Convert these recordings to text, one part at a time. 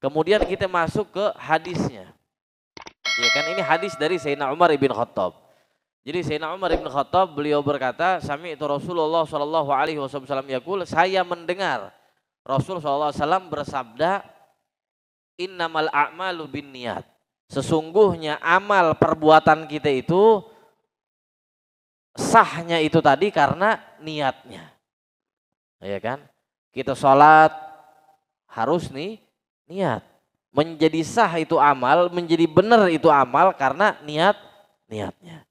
Kemudian kita masuk ke hadisnya. Ya kan, ini hadis dari Sayyidina Umar ibn Khattab. Jadi Sayyidina Umar ibn Khattab beliau berkata, sami'tu Rasulullah sallallahu alaihi wasallam yaqul, saya mendengar Rasul sallallahu alaihi wasallam bersabda, innamal a'malu binniyat. Sesungguhnya amal perbuatan kita itu sahnya itu tadi karena niatnya. Ya kan? Kita sholat harus nih niat. Menjadi sah itu amal, menjadi benar itu amal karena niatnya.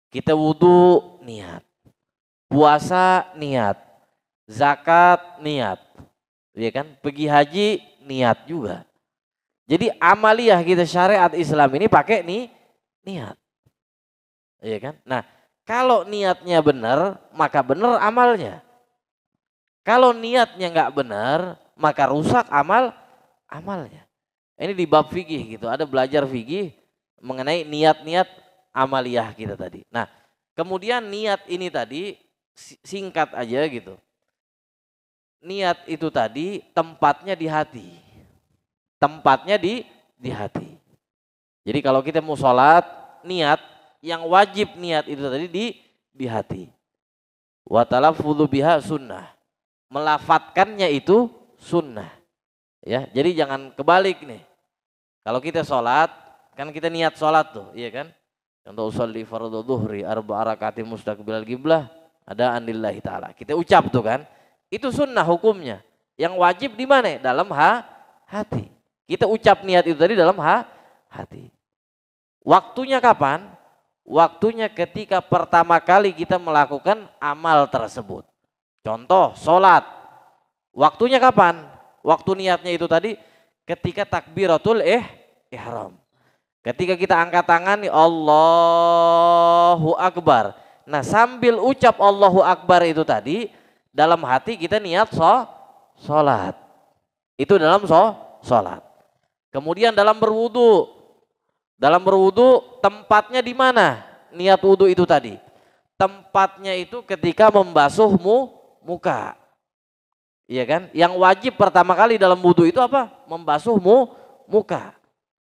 Kita wudhu niat, puasa niat, zakat niat, ya kan? Pergi haji niat juga. Jadi amaliyah kita syariat Islam ini pakai niat, ya kan? Nah, kalau niatnya benar, maka benar amalnya. Kalau niatnya nggak benar, maka rusak amalnya. Ini di bab fikih gitu, ada belajar fikih mengenai niat-niat amaliyah kita tadi. Nah, kemudian niat ini tadi singkat aja gitu. Niat itu tadi tempatnya di hati. Tempatnya di hati. Jadi kalau kita mau sholat, niat yang wajib niat itu tadi di hati. Wa talaffudzu biha sunnah. Melafatkannya itu sunnah. Ya, jadi jangan kebalik nih. Kalau kita sholat, kan kita niat sholat tuh, iya kan? Contoh usolli fardhu dhuhri arba'a rakaatin mustaqbilal qiblah ada anillahi ta'ala. Kita ucap tuh kan. Itu sunnah hukumnya. Yang wajib di mana? Dalam hati. Kita ucap niat itu tadi dalam hati. Waktunya kapan? Waktunya ketika pertama kali kita melakukan amal tersebut. Contoh sholat. Waktunya kapan? Waktu niatnya itu tadi ketika takbiratul ihram. Ketika kita angkat tangan nih Allahu Akbar. Nah, sambil ucap Allahu Akbar itu tadi dalam hati kita niat sholat. Itu dalam sholat. Kemudian dalam berwudu. Dalam berwudu tempatnya di mana? Niat wudu itu tadi. Tempatnya itu ketika membasuh muka. Iya kan? Yang wajib pertama kali dalam wudu itu apa? Membasuh muka.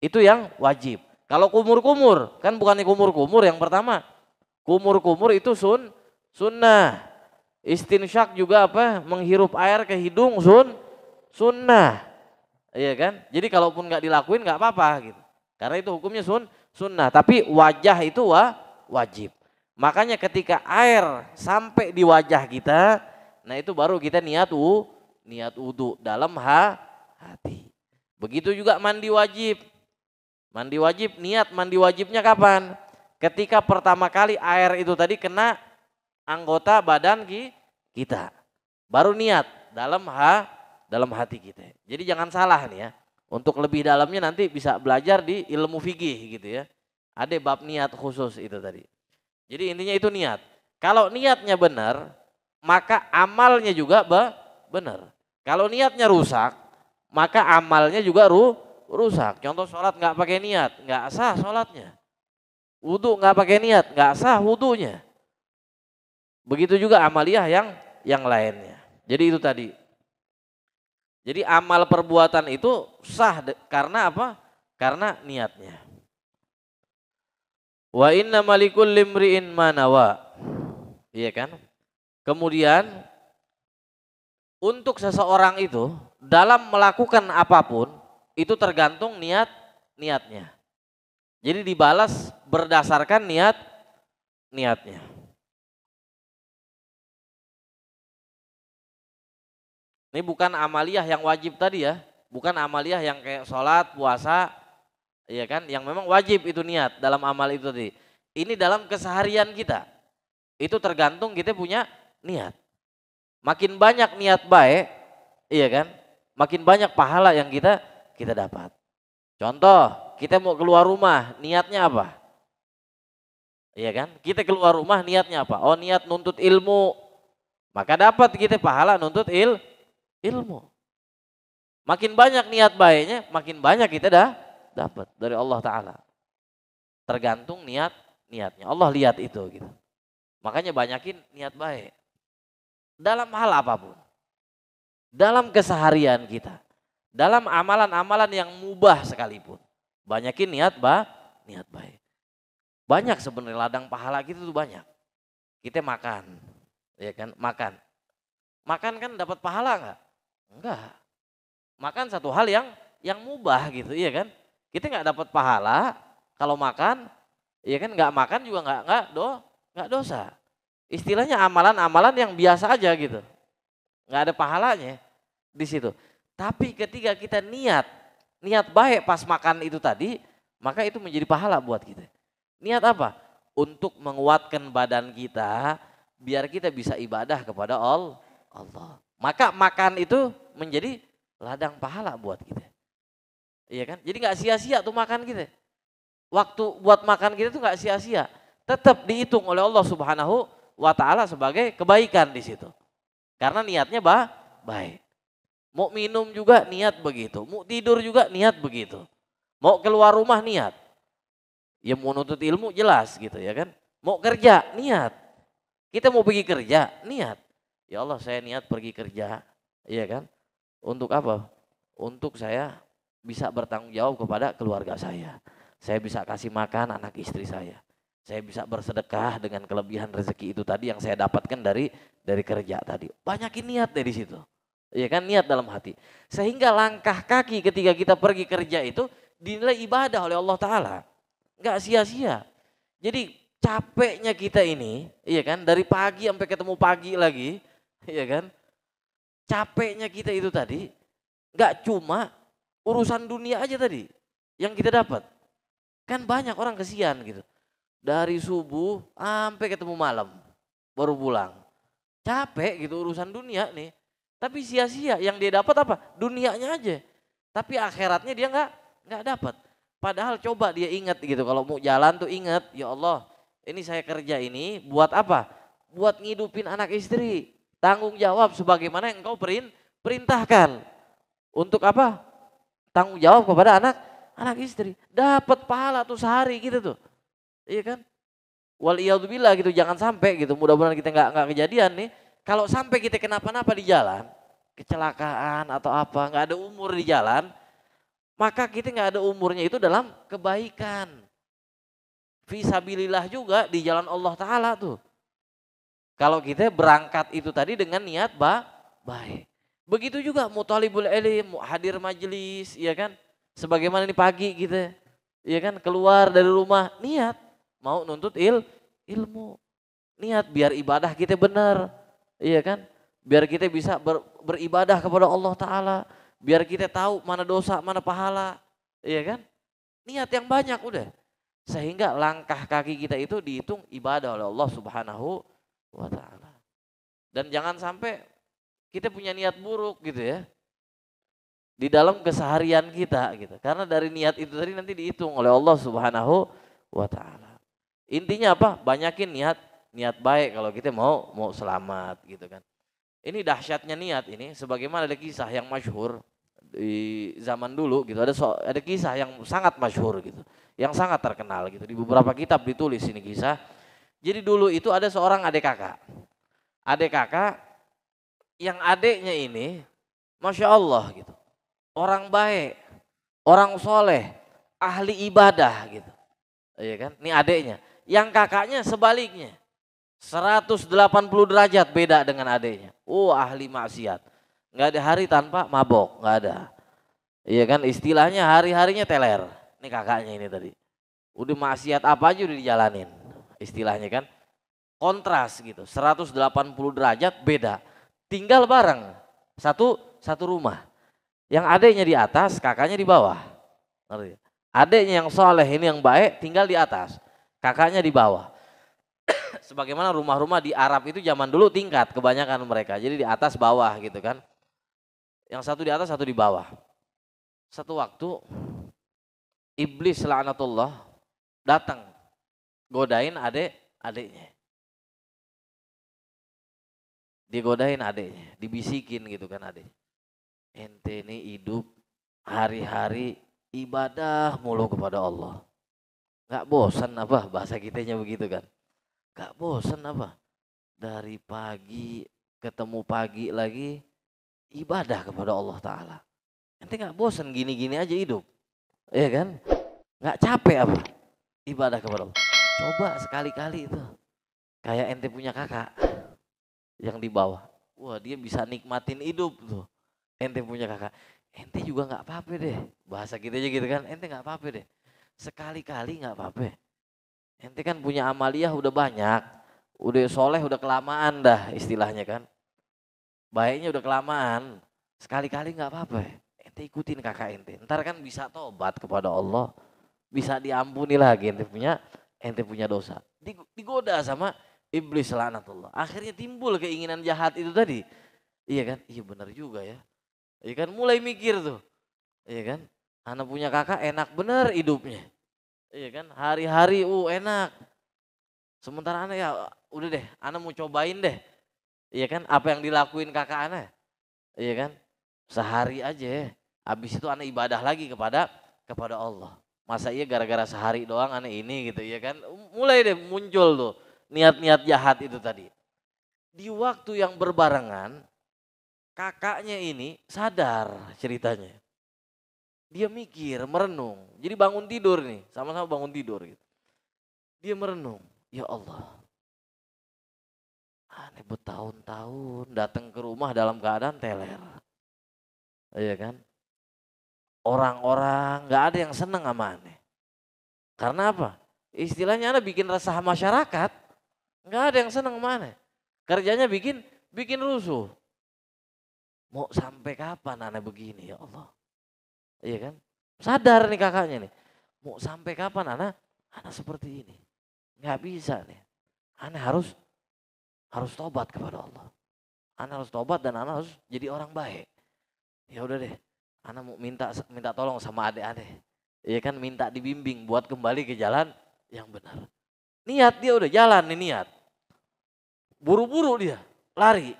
Itu yang wajib. Kalau kumur-kumur, kan bukannya kumur-kumur yang pertama. Kumur-kumur itu sunnah. Istinsyak juga apa? Menghirup air ke hidung sunnah. Iya kan? Jadi kalaupun nggak dilakuin nggak apa-apa gitu. Karena itu hukumnya sunnah. Tapi wajah itu wajib. Makanya ketika air sampai di wajah kita, nah itu baru kita niat wudu dalam hati. Begitu juga mandi wajib. Mandi wajib, niat mandi wajibnya kapan? Ketika pertama kali air itu tadi kena anggota badan kita. Baru niat dalam hati kita. Jadi jangan salah nih ya. Untuk lebih dalamnya nanti bisa belajar di ilmu fikih gitu ya. Ada bab niat khusus itu tadi. Jadi intinya itu niat. Kalau niatnya benar, maka amalnya juga benar. Kalau niatnya rusak, maka amalnya juga rusak. Contoh sholat nggak pakai niat, nggak sah sholatnya. Wudu nggak pakai niat, nggak sah wudunya. Begitu juga amaliyah yang lainnya. Jadi itu tadi. Jadi amal perbuatan itu sah karena apa? Karena niatnya. Wa inna malikul limri'in manawa. Iya kan? Kemudian untuk seseorang itu dalam melakukan apapun itu tergantung niatnya. Jadi dibalas berdasarkan niatnya. Ini bukan amaliyah yang wajib tadi ya, bukan amaliyah yang kayak sholat, puasa, ya kan? Yang memang wajib itu niat dalam amal itu tadi. Ini dalam keseharian kita, itu tergantung kita punya niat. Makin banyak niat baik, iya kan? Makin banyak pahala yang kita dapat. Contoh, kita mau keluar rumah, niatnya apa? Iya kan? Kita keluar rumah niatnya apa? Oh, niat nuntut ilmu. Maka dapat kita pahala nuntut ilmu. Makin banyak niat baiknya, makin banyak kita dapat dari Allah Ta'ala. Tergantung niatnya. Allah lihat itu gitu. Makanya banyakin niat baik. Dalam hal apapun. Dalam keseharian kita. dalam amalan-amalan yang mubah sekalipun. Banyakin niat baik. Banyak sebenarnya ladang pahala kita tuh banyak. Kita makan, ya kan? Makan. Makan kan dapat pahala enggak? Enggak. Makan satu hal yang mubah gitu, iya kan? Kita nggak dapat pahala kalau makan, iya kan? Nggak makan juga nggak dosa. Istilahnya amalan-amalan yang biasa aja gitu, nggak ada pahalanya di situ. Tapi ketika kita niat baik pas makan itu tadi, maka itu menjadi pahala buat kita. Niat apa? Untuk menguatkan badan kita, biar kita bisa ibadah kepada Allah. Maka makan itu menjadi ladang pahala buat kita. Iya kan? Jadi nggak sia-sia tuh makan kita. Waktu buat makan kita tuh nggak sia-sia. Tetap dihitung oleh Allah Subhanahu wa taala sebagai kebaikan di situ. Karena niatnya baik. Mau minum juga niat begitu, mau tidur juga niat begitu. Mau keluar rumah niat. Ya mau nuntut ilmu jelas gitu ya kan. Mau kerja niat. Kita mau pergi kerja niat. Ya Allah saya niat pergi kerja. Iya kan? Untuk apa? Untuk saya bisa bertanggung jawab kepada keluarga saya. Saya bisa kasih makan anak istri saya. Saya bisa bersedekah dengan kelebihan rezeki itu tadi yang saya dapatkan dari kerja tadi. Banyakin niat dari situ. Iya kan, niat dalam hati. Sehingga langkah kaki ketika kita pergi kerja itu dinilai ibadah oleh Allah Ta'ala. Enggak sia-sia. Jadi capeknya kita ini, iya kan, dari pagi sampai ketemu pagi lagi, iya kan. Capeknya kita itu tadi enggak cuma urusan dunia aja tadi yang kita dapat. Kan banyak orang kesian gitu. Dari subuh sampai ketemu malam baru pulang. Capek gitu urusan dunia nih. Tapi sia-sia, yang dia dapat apa? Dunianya aja. Tapi akhiratnya dia nggak dapat. Padahal coba dia ingat gitu, kalau mau jalan tuh ingat, ya Allah, ini saya kerja ini buat apa? Buat ngidupin anak istri. Tanggung jawab sebagaimana yang engkau perintahkan. Untuk apa? Tanggung jawab kepada anak istri. Dapat pahala tuh sehari gitu tuh. Iya kan? Waliyadzubillah gitu, jangan sampai gitu. Mudah-mudahan kita nggak kejadian nih. Kalau sampai kita kenapa-napa di jalan, kecelakaan atau apa, nggak ada umur di jalan, maka kita nggak ada umurnya itu dalam kebaikan. Fisabilillah juga di jalan Allah Ta'ala tuh. Kalau kita berangkat itu tadi dengan niat baik. Begitu juga mutalibul ilm, hadir majelis, ya kan? Sebagaimana ini pagi kita, ya kan, keluar dari rumah, niat mau nuntut ilmu. Niat biar ibadah kita benar. Iya kan? Biar kita bisa beribadah kepada Allah Ta'ala. Biar kita tahu mana dosa, mana pahala. Iya kan? Niat yang banyak udah. Sehingga langkah kaki kita itu dihitung ibadah oleh Allah Subhanahu wa Ta'ala. Dan jangan sampai kita punya niat buruk gitu ya. Di dalam keseharian kita gitu. Karena dari niat itu tadi nanti dihitung oleh Allah Subhanahu wa Ta'ala. Intinya apa? Banyakin niat baik kalau kita mau selamat gitu kan. Ini dahsyatnya niat ini, sebagaimana ada kisah yang masyhur di zaman dulu gitu, ada kisah yang sangat masyhur gitu, yang sangat terkenal gitu, di beberapa kitab ditulis ini kisah. Jadi dulu itu ada seorang adik kakak yang adiknya ini Masya Allah gitu, orang baik, orang soleh, ahli ibadah gitu, iya kan, ini adiknya. Yang kakaknya sebaliknya 180 derajat beda dengan adiknya. Ahli maksiat. Nggak ada hari tanpa mabok, nggak ada. Iya kan, istilahnya hari-harinya teler. Ini kakaknya ini tadi. Udah maksiat apa aja udah dijalanin. Istilahnya kan. Kontras gitu, 180 derajat beda. Tinggal bareng. Satu rumah. Yang adiknya di atas, kakaknya di bawah. Adiknya yang soleh ini yang baik tinggal di atas. Kakaknya di bawah. Sebagaimana rumah-rumah di Arab itu zaman dulu tingkat kebanyakan mereka. Jadi di atas bawah gitu kan. Yang satu di atas, satu di bawah. Satu waktu iblis laknatullah datang godain adiknya. Digodain adiknya, dibisikin gitu kan adiknya. Ente ini hidup hari-hari ibadah mulu kepada Allah. Gak bosan apa bahasa kitanya begitu kan. Gak bosan apa? Dari pagi ketemu pagi lagi ibadah kepada Allah Ta'ala. Ente nggak bosan gini-gini aja hidup, iya kan? Nggak capek apa? Ibadah kepada Allah. Coba sekali-kali itu. Kayak ente punya kakak yang di bawah. Wah dia bisa nikmatin hidup tuh. Ente punya kakak. Ente juga nggak apa-apa deh. Bahasa kita aja gitu kan. Ente nggak apa-apa deh. Sekali-kali nggak apa-apa. Ente kan punya amaliyah udah banyak. Udah soleh udah kelamaan dah istilahnya kan. Baiknya udah kelamaan. Sekali-kali nggak apa-apa. Ente ikutin kakak ente. Ntar kan bisa tobat kepada Allah. Bisa diampuni lagi ente punya dosa. Digoda sama iblis laknatullah. Akhirnya timbul keinginan jahat itu tadi. Iya kan? Iya benar juga ya. Iya kan mulai mikir tuh. Iya kan? Anak punya kakak enak bener hidupnya. Iya kan? Hari-hari enak. Sementara anak ya udah deh, anak mau cobain deh. Iya kan? Apa yang dilakuin kakak anak? Iya kan? Sehari aja. Habis itu anak ibadah lagi kepada Allah. Masa iya gara-gara sehari doang anak ini gitu ya kan? Mulai deh muncul tuh niat-niat jahat itu tadi. Di waktu yang berbarengan kakaknya ini sadar ceritanya. Dia mikir, merenung. Jadi bangun tidur nih, sama-sama bangun tidur gitu. Dia merenung, ya Allah. Aneh bertahun-tahun datang ke rumah dalam keadaan teler. Iya kan? Orang-orang nggak ada yang seneng sama aneh. Karena apa? Istilahnya aneh bikin resah masyarakat. Nggak ada yang seneng sama aneh. Kerjanya bikin rusuh. Mau sampai kapan aneh begini ya Allah? Iya kan? Sadar nih kakaknya nih. Mau sampai kapan anak seperti ini? Nggak bisa nih. Anak harus tobat kepada Allah. Anak harus tobat dan anak harus jadi orang baik. Ya udah deh. Anak mau minta tolong sama adik-adik. Iya kan minta dibimbing buat kembali ke jalan yang benar. Niat dia udah jalan nih niat. Buru-buru dia lari.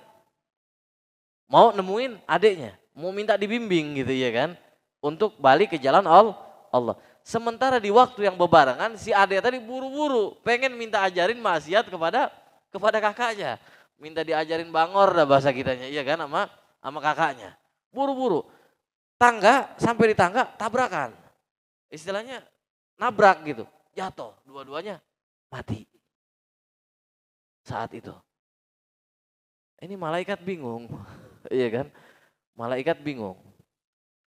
Mau nemuin adiknya, mau minta dibimbing gitu ya kan. Untuk balik ke jalan Allah. Sementara di waktu yang berbarengan si adik tadi buru-buru pengen minta ajarin maksiat kepada kakaknya. Minta diajarin bangor dah bahasa kitanya, iya kan sama kakaknya. Buru-buru. Sampai di tangga tabrakan. Istilahnya nabrak gitu. Jatuh, dua-duanya mati. Saat itu. Ini malaikat bingung. Iya kan? Malaikat bingung.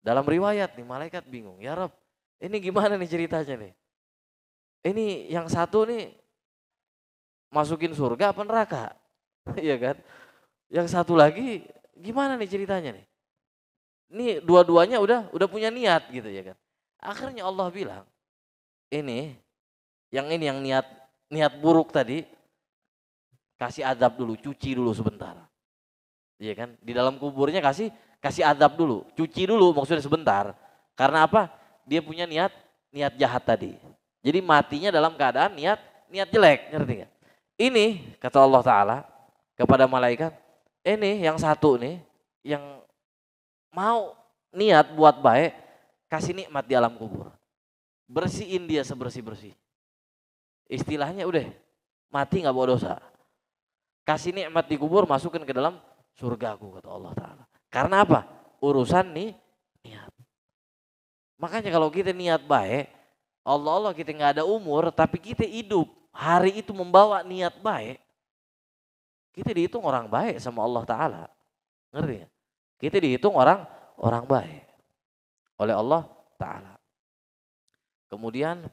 Dalam riwayat nih malaikat bingung. Ya Rob, ini gimana nih ceritanya nih? Ini yang satu nih masukin surga apa neraka? Iya kan? Yang satu lagi gimana nih ceritanya nih? Ini dua-duanya udah punya niat gitu ya kan. Akhirnya Allah bilang, ini yang niat buruk tadi kasih azab dulu, cuci dulu sebentar. Iya kan? Di dalam kuburnya kasih azab dulu, cuci dulu maksudnya sebentar. Karena apa? Dia punya niat jahat tadi. Jadi matinya dalam keadaan niat jelek, ngerti gak? Ini kata Allah Ta'ala kepada malaikat, ini yang satu nih, yang mau niat buat baik, kasih nikmat di alam kubur. Bersihin dia sebersih-bersih. Istilahnya udah, mati gak bawa dosa. Kasih nikmat di kubur, masukin ke dalam surgaku kata Allah Ta'ala. Karena apa? Urusan nih niat. Makanya kalau kita niat baik, Allah kita nggak ada umur, tapi kita hidup hari itu membawa niat baik, kita dihitung orang baik sama Allah Ta'ala. Ngerti ya? Kita dihitung orang baik oleh Allah Ta'ala. Kemudian,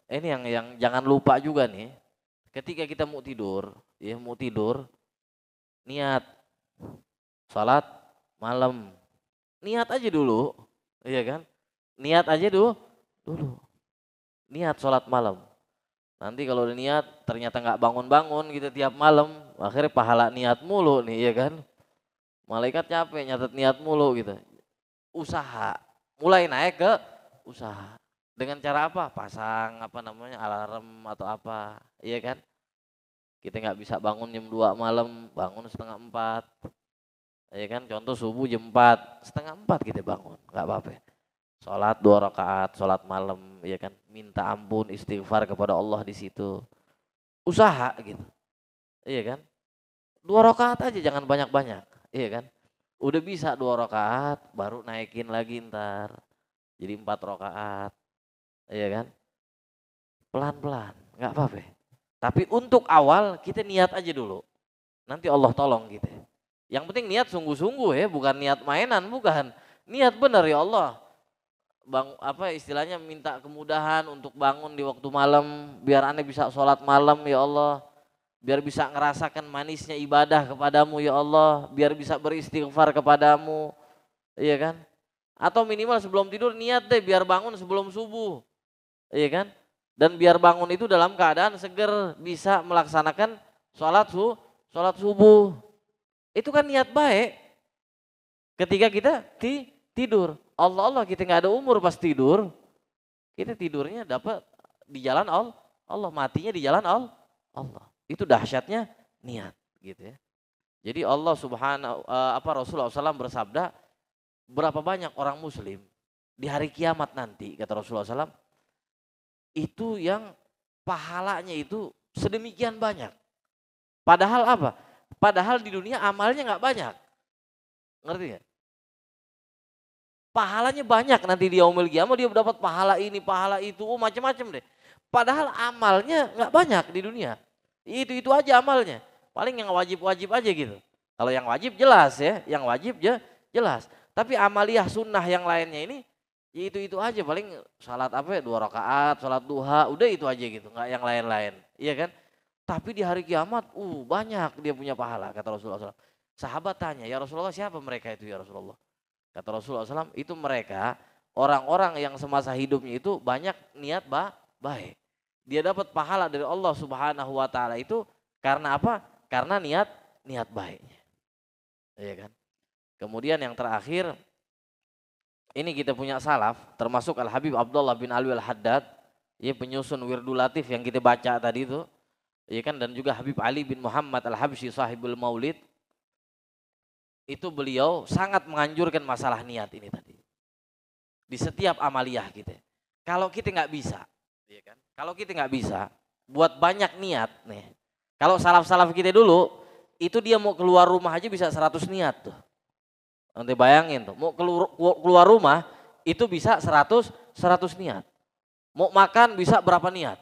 ini yang jangan lupa juga nih, ketika kita mau tidur, niat salat malam, niat aja dulu, iya kan? Niat aja dulu. Niat sholat malam. Nanti kalau udah niat ternyata nggak bangun-bangun gitu tiap malam, akhirnya pahala niat mulu nih, iya kan? Malaikat capek nyatet niat mulu gitu. Usaha, mulai naik ke usaha. Dengan cara apa? Pasang alarm atau apa, iya kan? Kita nggak bisa bangun jam 2 malam, bangun setengah 4. Iya kan? Contoh subuh jam 4, setengah 4 kita bangun, nggak apa-apa. Sholat 2 rakaat, sholat malam, ya kan? Minta ampun, istighfar kepada Allah di situ. Usaha gitu, iya kan? 2 rakaat aja, jangan banyak-banyak, iya kan? Udah bisa 2 rakaat, baru naikin lagi ntar. Jadi 4 rakaat, iya kan? Pelan-pelan, nggak apa-apa. Tapi untuk awal kita niat aja dulu. Nanti Allah tolong kita. Yang penting niat sungguh-sungguh ya, bukan niat mainan, bukan. Niat benar ya Allah. Bang, apa istilahnya, minta kemudahan untuk bangun di waktu malam, biar aneh bisa sholat malam ya Allah. Biar bisa ngerasakan manisnya ibadah kepadamu ya Allah. Biar bisa beristighfar kepadamu, iya kan? Atau minimal sebelum tidur niat deh biar bangun sebelum subuh, iya kan? Dan biar bangun itu dalam keadaan seger, bisa melaksanakan sholat subuh. Itu kan niat baik. Ketika kita tidur, Allah kita nggak ada umur pas tidur, kita tidurnya dapat di jalan Allah, matinya di jalan Allah. Itu dahsyatnya niat, gitu ya. Jadi Allah Subhanahu Rasulullah SAW bersabda, berapa banyak orang Muslim di hari kiamat nanti, kata Rasulullah SAW, itu yang pahalanya itu sedemikian banyak. Padahal apa? Padahal di dunia amalnya nggak banyak, ngerti nggak? Pahalanya banyak nanti di yaumil qiyamah, dia dapat pahala ini, pahala itu, macam-macam deh. Padahal amalnya nggak banyak di dunia. Itu aja amalnya. Paling yang wajib-wajib aja gitu. Kalau yang wajib jelas ya, yang wajib jelas. Tapi amaliyah sunnah yang lainnya ini, ya itu aja, paling salat apa ya, 2 rakaat, salat duha, udah itu aja gitu, nggak yang lain-lain, iya kan? Tapi di hari kiamat, banyak dia punya pahala, kata Rasulullah SAW. Sahabat tanya, ya Rasulullah siapa mereka itu ya Rasulullah? Kata Rasulullah SAW, itu mereka orang-orang yang semasa hidupnya itu banyak niat baik. Dia dapat pahala dari Allah Subhanahu wa taala itu karena apa? Karena niat baiknya. Iya kan? Kemudian yang terakhir, ini kita punya salaf, termasuk Al-Habib Abdullah bin Alwi Al-Haddad, ya penyusun Wirdul Latif yang kita baca tadi itu, ya kan, dan juga Habib Ali bin Muhammad Al-Habsyi sahibul Maulid. Itu beliau sangat menganjurkan masalah niat ini tadi. Di setiap amaliyah kita. Kalau kita nggak bisa, ya kan? Kalau kita nggak bisa buat banyak niat nih. Kalau salaf-salaf kita dulu, itu dia mau keluar rumah aja bisa 100 niat tuh. Nanti bayangin tuh, mau keluar rumah itu bisa 100 niat. Mau makan bisa berapa niat.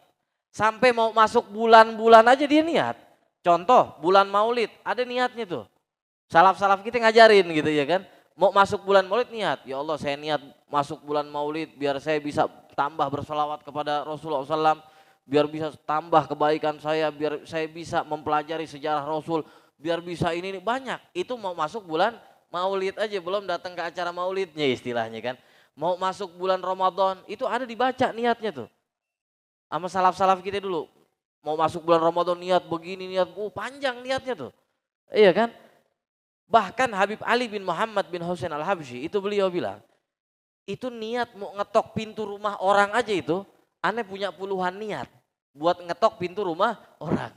Sampai mau masuk bulan-bulan aja dia niat. Contoh bulan Maulid ada niatnya tuh. Salaf-salaf kita ngajarin gitu ya kan. Mau masuk bulan Maulid niat, ya Allah saya niat masuk bulan Maulid biar saya bisa tambah bersolawat kepada Rasulullah SAW, biar bisa tambah kebaikan saya, biar saya bisa mempelajari sejarah Rasul, biar bisa ini banyak. Itu mau masuk bulan Maulid aja, belum datang ke acara Maulidnya istilahnya kan. Mau masuk bulan Ramadan, itu ada dibaca niatnya tuh. Sama salaf-salaf kita dulu. Mau masuk bulan Ramadan niat begini, niat panjang niatnya tuh. Iya kan? Bahkan Habib Ali bin Muhammad bin Husain Al-Habsyi itu beliau bilang, itu niat mau ngetok pintu rumah orang aja itu, aneh punya puluhan niat buat ngetok pintu rumah orang.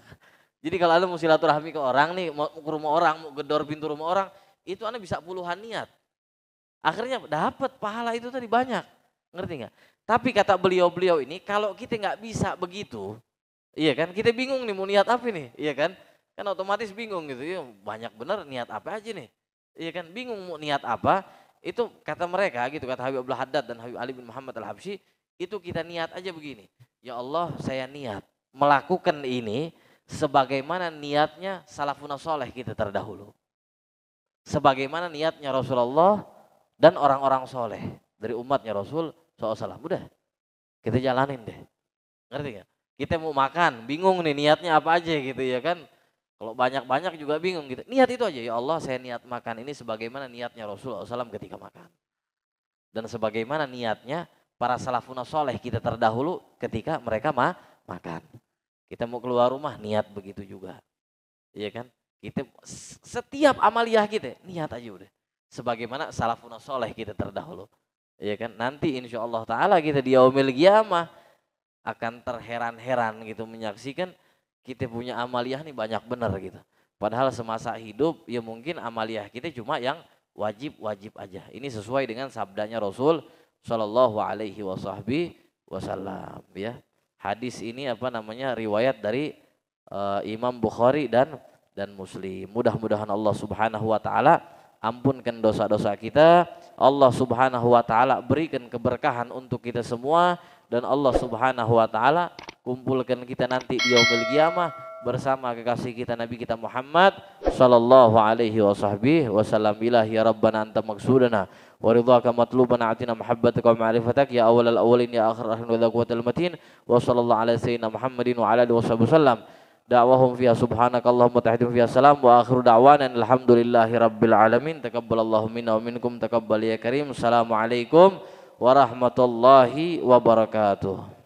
Jadi kalau aneh mau silaturahmi ke orang nih, mau ke rumah orang, mau gedor pintu rumah orang, itu aneh bisa puluhan niat. Akhirnya dapat pahala itu tadi banyak, ngerti nggak? Tapi kata beliau-beliau ini, kalau kita nggak bisa begitu, iya kan? Kita bingung nih mau niat apa nih, iya kan? Kan otomatis bingung gitu ya, banyak bener niat apa aja nih, iya kan, bingung mau niat apa. Itu kata mereka gitu, kata Habib Abdul Haddad dan Habib Ali bin Muhammad Al-Habsyi, itu kita niat aja begini, ya Allah saya niat melakukan ini sebagaimana niatnya salafun soleh kita terdahulu, sebagaimana niatnya Rasulullah dan orang-orang soleh dari umatnya Rasul SAW. Udah kita jalanin deh, ngerti gak? Kita mau makan bingung nih niatnya apa aja gitu ya kan. Kalau banyak-banyak juga bingung gitu. Niat itu aja, ya Allah saya niat makan ini sebagaimana niatnya Rasulullah SAW ketika makan. Dan sebagaimana niatnya para salafun soleh kita terdahulu ketika mereka makan. Kita mau keluar rumah niat begitu juga. Iya kan? Kita setiap amaliyah kita niat aja udah. Sebagaimana salafun soleh kita terdahulu. Iya kan? Nanti insya Allah ta'ala kita di yaumil qiyamah akan terheran-heran gitu menyaksikan kita punya amaliyah nih banyak bener gitu. Padahal semasa hidup ya mungkin amaliyah kita cuma yang wajib-wajib aja. Ini sesuai dengan sabdanya Rasul Shallallahu Alaihi Wasallam ya. Hadis ini riwayat dari Imam Bukhari dan Muslim. Mudah-mudahan Allah Subhanahu Wa Taala ampunkan dosa-dosa kita. Allah Subhanahu wa taala berikan keberkahan untuk kita semua, dan Allah Subhanahu wa taala kumpulkan kita nanti di yaumil qiyamah bersama kekasih kita Nabi kita Muhammad sallallahu alaihi wasallam. Ilahi ya rabbana anta maksudana wa ridhaka matlubana atina mahabbataka wa ma'rifatak ya awalal awalin ya akhir akhirin wa la quwwatal matin wa sallallahu ala sayyidina Muhammadin wa ala alihi wasallam. Da'wahum fiha subhanakallahumma tahiyyatuhum fiha salam wa akhiru da'wana alhamdulillahi rabbil alamin. Taqabbalallahu minna wa minkum taqabbal ya karim. Assalamualaikum warahmatullahi wabarakatuh.